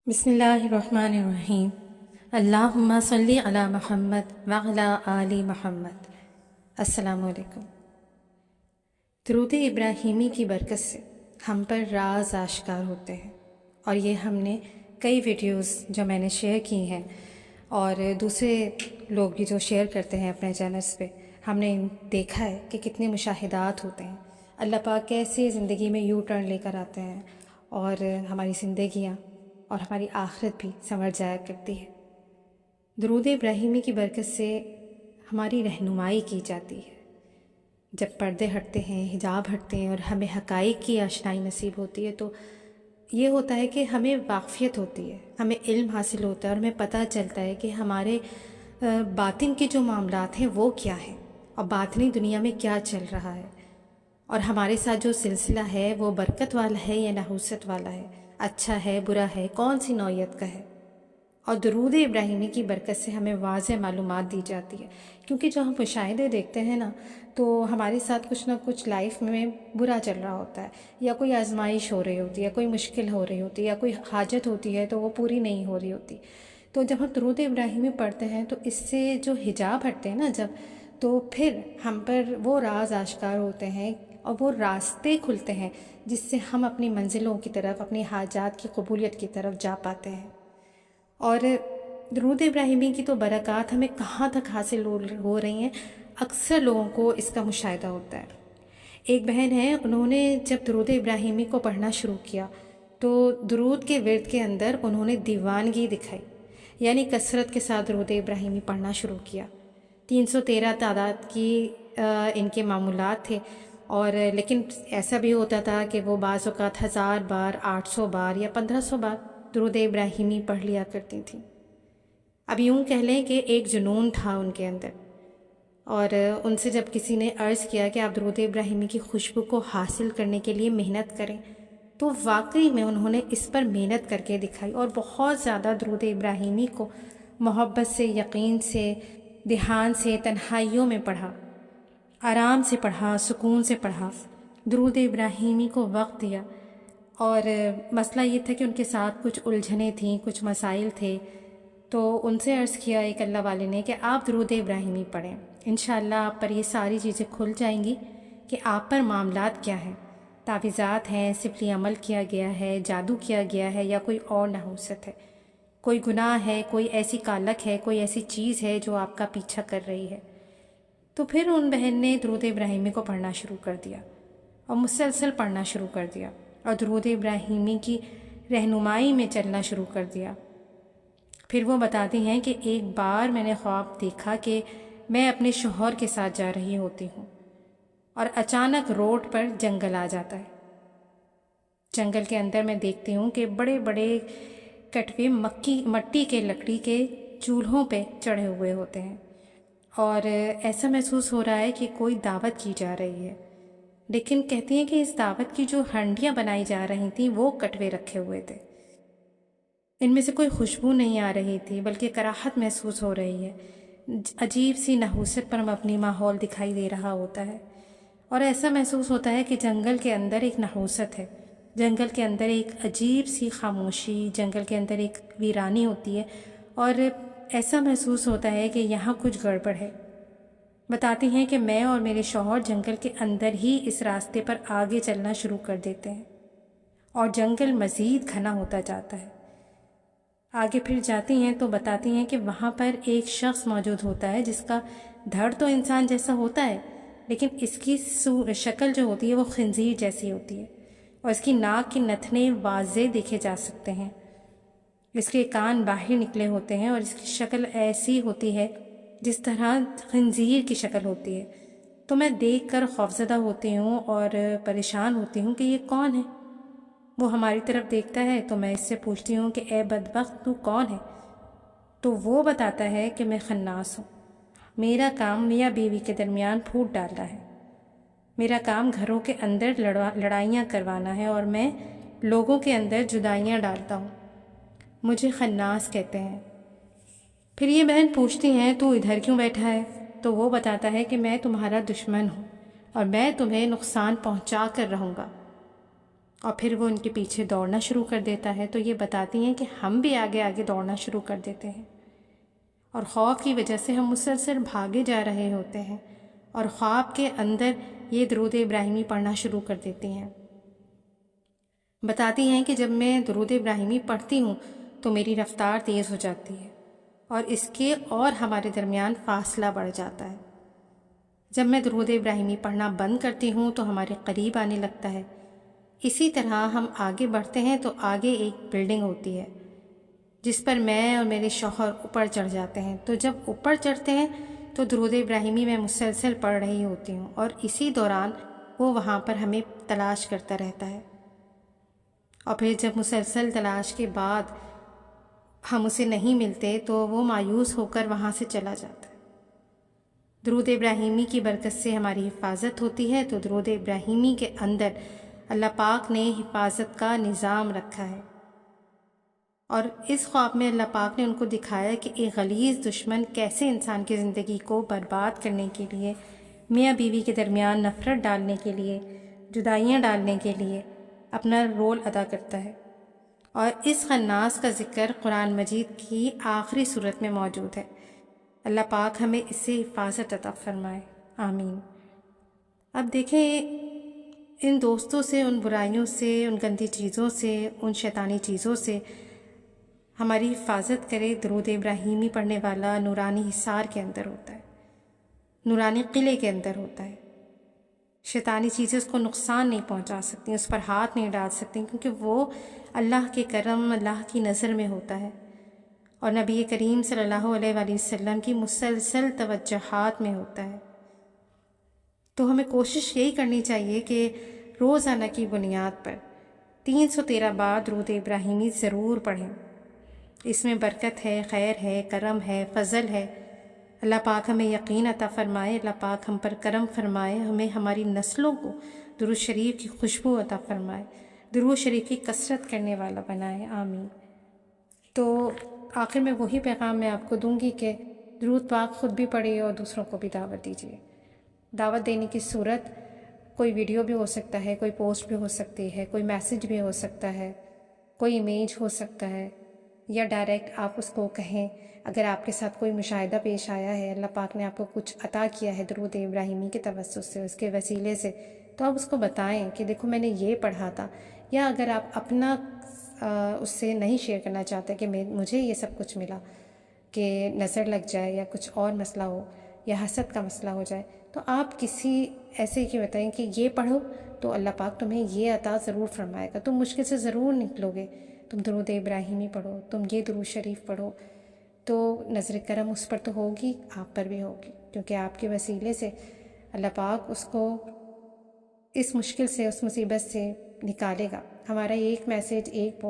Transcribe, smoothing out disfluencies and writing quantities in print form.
بسم اللہ الرحمن الرحیم۔ اللہم صلی علی محمد وعلی آل محمد۔ السلام علیکم۔ درود ابراہیمی کی برکت سے ہم پر راز آشکار ہوتے ہیں، اور یہ ہم نے کئی ویڈیوز جو میں نے شیئر کی ہیں اور دوسرے لوگ بھی جو شیئر کرتے ہیں اپنے چینلز پہ، ہم نے دیکھا ہے کہ کتنے مشاہدات ہوتے ہیں۔ اللہ پاک کیسے زندگی میں یو ٹرن لے کر آتے ہیں اور ہماری زندگیاں اور ہماری آخرت بھی سنور جایا کرتی ہے۔ درود ابراہیمی کی برکت سے ہماری رہنمائی کی جاتی ہے۔ جب پردے ہٹتے ہیں، حجاب ہٹتے ہیں اور ہمیں حقائق کی آشنائی نصیب ہوتی ہے تو یہ ہوتا ہے کہ ہمیں واقفیت ہوتی ہے، ہمیں علم حاصل ہوتا ہے اور ہمیں پتہ چلتا ہے کہ ہمارے باطن کے جو معاملات ہیں وہ کیا ہیں اور باطنی دنیا میں کیا چل رہا ہے، اور ہمارے ساتھ جو سلسلہ ہے وہ برکت والا ہے یا نحوست والا ہے، اچھا ہے برا ہے، کون سی نوعیت کا ہے۔ اور درود ابراہیمی کی برکت سے ہمیں واضح معلومات دی جاتی ہے، کیونکہ جو ہم مشاہدے دیکھتے ہیں نا تو ہمارے ساتھ کچھ نہ کچھ لائف میں برا چل رہا ہوتا ہے، یا کوئی آزمائش ہو رہی ہوتی ہے، کوئی مشکل ہو رہی ہوتی ہے، یا کوئی حاجت ہوتی ہے تو وہ پوری نہیں ہو رہی ہوتی۔ تو جب ہم درود ابراہیمی پڑھتے ہیں تو اس سے جو حجاب ہٹتے ہیں نا تو پھر ہم پر وہ راز آشکار ہوتے ہیں اور وہ راستے کھلتے ہیں جس سے ہم اپنی منزلوں کی طرف، اپنی حاجات کی قبولیت کی طرف جا پاتے ہیں۔ اور درود ابراہیمی کی تو برکات ہمیں کہاں تک حاصل ہو رہی ہیں، اکثر لوگوں کو اس کا مشاہدہ ہوتا ہے۔ ایک بہن ہے، انہوں نے جب درود ابراہیمی کو پڑھنا شروع کیا تو درود کے ورد کے اندر انہوں نے دیوانگی دکھائی، یعنی کثرت کے ساتھ درود ابراہیمی پڑھنا شروع کیا۔ 313 تعداد کی ان کے معمولات تھے، اور لیکن ایسا بھی ہوتا تھا کہ وہ بعض اوقات 1000 بار، 800 بار یا 1500 بار درود ابراہیمی پڑھ لیا کرتی تھیں۔ اب یوں کہہ لیں کہ ایک جنون تھا ان کے اندر، اور ان سے جب کسی نے عرض کیا کہ آپ درود ابراہیمی کی خوشبو کو حاصل کرنے کے لیے محنت کریں، تو واقعی میں انہوں نے اس پر محنت کر کے دکھائی اور بہت زیادہ درود ابراہیمی کو محبت سے، یقین سے، دھیان سے، تنہائیوں میں پڑھا، آرام سے پڑھا، سکون سے پڑھا، درود ابراہیمی کو وقت دیا۔ اور مسئلہ یہ تھا کہ ان کے ساتھ کچھ الجھنیں تھیں، کچھ مسائل تھے، تو ان سے عرض کیا ایک اللہ والے نے کہ آپ درود ابراہیمی پڑھیں، انشاءاللہ آپ پر یہ ساری چیزیں کھل جائیں گی کہ آپ پر معاملات کیا ہیں، تعویذات ہیں، سفلی عمل کیا گیا ہے، جادو کیا گیا ہے، یا کوئی اور نحوست ہے، کوئی گناہ ہے، کوئی ایسی کالک ہے، کوئی ایسی چیز ہے جو آپ کا پیچھا کر رہی ہے۔ تو پھر ان بہن نے درود ابراہیمی کو پڑھنا شروع کر دیا اور مسلسل پڑھنا شروع کر دیا اور درود ابراہیمی کی رہنمائی میں چلنا شروع کر دیا۔ پھر وہ بتاتی ہیں کہ ایک بار میں نے خواب دیکھا کہ میں اپنے شوہر کے ساتھ جا رہی ہوتی ہوں اور اچانک روڈ پر جنگل آ جاتا ہے۔ جنگل کے اندر میں دیکھتی ہوں کہ بڑے بڑے کٹوے مٹی کے لکڑی کے چولہوں پہ چڑھے ہوئے ہوتے ہیں، اور ایسا محسوس ہو رہا ہے کہ کوئی دعوت کی جا رہی ہے، لیکن کہتی ہیں کہ اس دعوت کی جو ہنڈیاں بنائی جا رہی تھیں وہ کٹوے رکھے ہوئے تھے، ان میں سے کوئی خوشبو نہیں آ رہی تھی بلکہ کراہت محسوس ہو رہی ہے، عجیب سی نحوست پر مبنی ماحول دکھائی دے رہا ہوتا ہے، اور ایسا محسوس ہوتا ہے کہ جنگل کے اندر ایک نحوست ہے، جنگل کے اندر ایک عجیب سی خاموشی، جنگل کے اندر ایک ویرانی ہوتی ہے، اور ایسا محسوس ہوتا ہے کہ یہاں کچھ گڑبڑ ہے۔ بتاتی ہیں کہ میں اور میرے شوہر جنگل کے اندر ہی اس راستے پر آگے چلنا شروع کر دیتے ہیں، اور جنگل مزید گھنا ہوتا جاتا ہے۔ آگے پھر جاتی ہیں تو بتاتی ہیں کہ وہاں پر ایک شخص موجود ہوتا ہے جس کا دھڑ تو انسان جیسا ہوتا ہے، لیکن اس کی شکل جو ہوتی ہے وہ خنزیر جیسی ہوتی ہے، اور اس کی ناک کے نتنے واضح دیکھے جا سکتے ہیں، اس کے کان باہر نکلے ہوتے ہیں، اور اس کی شکل ایسی ہوتی ہے جس طرح خنزیر کی شکل ہوتی ہے۔ تو میں دیکھ کر خوفزدہ ہوتی ہوں اور پریشان ہوتی ہوں کہ یہ کون ہے۔ وہ ہماری طرف دیکھتا ہے تو میں اس سے پوچھتی ہوں کہ اے بدبخت تو کون ہے؟ تو وہ بتاتا ہے کہ میں خناس ہوں، میرا کام میاں بیوی کے درمیان پھوٹ ڈالنا ہے، میرا کام گھروں کے اندر لڑائیاں کروانا ہے، اور میں لوگوں کے اندر جدائیاں ڈالتا ہوں، مجھے خناس کہتے ہیں۔ پھر یہ بہن پوچھتی ہیں تو ادھر کیوں بیٹھا ہے؟ تو وہ بتاتا ہے کہ میں تمہارا دشمن ہوں اور میں تمہیں نقصان پہنچا کر رہوں گا، اور پھر وہ ان کے پیچھے دوڑنا شروع کر دیتا ہے، تو یہ بتاتی ہیں کہ ہم بھی آگے آگے دوڑنا شروع کر دیتے ہیں، اور خوف کی وجہ سے ہم مسلسل بھاگے جا رہے ہوتے ہیں، اور خواب کے اندر یہ درود ابراہیمی پڑھنا شروع کر دیتی ہیں۔ بتاتی ہیں کہ جب میں درود ابراہیمی پڑھتی ہوں تو میری رفتار تیز ہو جاتی ہے، اور اس کے اور ہمارے درمیان فاصلہ بڑھ جاتا ہے۔ جب میں درود ابراہیمی پڑھنا بند کرتی ہوں تو ہمارے قریب آنے لگتا ہے۔ اسی طرح ہم آگے بڑھتے ہیں تو آگے ایک بلڈنگ ہوتی ہے جس پر میں اور میرے شوہر اوپر چڑھ جاتے ہیں، تو جب اوپر چڑھتے ہیں تو درود ابراہیمی میں مسلسل پڑھ رہی ہوتی ہوں، اور اسی دوران وہ وہاں پر ہمیں تلاش کرتا رہتا ہے، اور پھر جب مسلسل تلاش کے بعد ہم اسے نہیں ملتے تو وہ مایوس ہو کر وہاں سے چلا جاتا ہے۔ درود ابراہیمی کی برکت سے ہماری حفاظت ہوتی ہے، تو درود ابراہیمی کے اندر اللہ پاک نے حفاظت کا نظام رکھا ہے، اور اس خواب میں اللہ پاک نے ان کو دکھایا کہ ایک غلیظ دشمن کیسے انسان کی زندگی کو برباد کرنے کے لیے، میاں بیوی کے درمیان نفرت ڈالنے کے لیے، جدائیاں ڈالنے کے لیے اپنا رول ادا کرتا ہے، اور اس خناس کا ذکر قرآن مجید کی آخری صورت میں موجود ہے۔ اللہ پاک ہمیں اس سے حفاظت عطا فرمائے، آمین۔ اب دیکھیں، ان دوستوں سے، ان برائیوں سے، ان گندی چیزوں سے، ان شیطانی چیزوں سے ہماری حفاظت کرے درود ابراہیمی پڑھنے والا نورانی حصار کے اندر ہوتا ہے، نورانی قلعے کے اندر ہوتا ہے۔ شیطانی چیزیں اس کو نقصان نہیں پہنچا سکتی، اس پر ہاتھ نہیں ڈال سکتی، کیونکہ وہ اللہ کے کرم، اللہ کی نظر میں ہوتا ہے، اور نبی کریم صلی اللہ علیہ وآلہ وسلم کی مسلسل توجہات میں ہوتا ہے۔ تو ہمیں کوشش یہی کرنی چاہیے کہ روزانہ کی بنیاد پر 313 بار درود ابراہیمی ضرور پڑھیں۔ اس میں برکت ہے، خیر ہے، کرم ہے، فضل ہے۔ اللہ پاک ہمیں یقین عطا فرمائے، اللہ پاک ہم پر کرم فرمائے، ہمیں ہماری نسلوں کو درود شریف کی خوشبو عطا فرمائے، درود شریف کی کثرت کرنے والا بنائے، آمین۔ تو آخر میں وہی پیغام میں آپ کو دوں گی کہ درود پاک خود بھی پڑھیے اور دوسروں کو بھی دعوت دیجیے۔ دعوت دینے کی صورت کوئی ویڈیو بھی ہو سکتا ہے، کوئی پوسٹ بھی ہو سکتی ہے، کوئی میسج بھی ہو سکتا ہے، کوئی امیج ہو سکتا ہے، یا ڈائریکٹ آپ اس کو کہیں۔ اگر آپ کے ساتھ کوئی مشاہدہ پیش آیا ہے، اللہ پاک نے آپ کو کچھ عطا کیا ہے درود ابراہیمی کے توسط سے، اس کے وسیلے سے، تو آپ اس کو بتائیں کہ دیکھو میں نے یہ پڑھا تھا۔ یا اگر آپ اپنا اس سے نہیں شیئر کرنا چاہتے کہ مجھے یہ سب کچھ ملا، کہ نظر لگ جائے یا کچھ اور مسئلہ ہو یا حسد کا مسئلہ ہو جائے، تو آپ کسی ایسے کی بتائیں کہ یہ پڑھو تو اللہ پاک تمہیں یہ عطا ضرور فرمائے گا، تم مشکل سے ضرور نکلو گے، تم درود ابراہیمی پڑھو، تم یہ درود شریف پڑھو، تو نظر کرم اس پر تو ہوگی، آپ پر بھی ہوگی، کیونکہ آپ کے وسیلے سے اللہ پاک اس کو اس مشکل سے، اس مصیبت سے نکالے گا۔ ہمارا ایک میسیج، ایک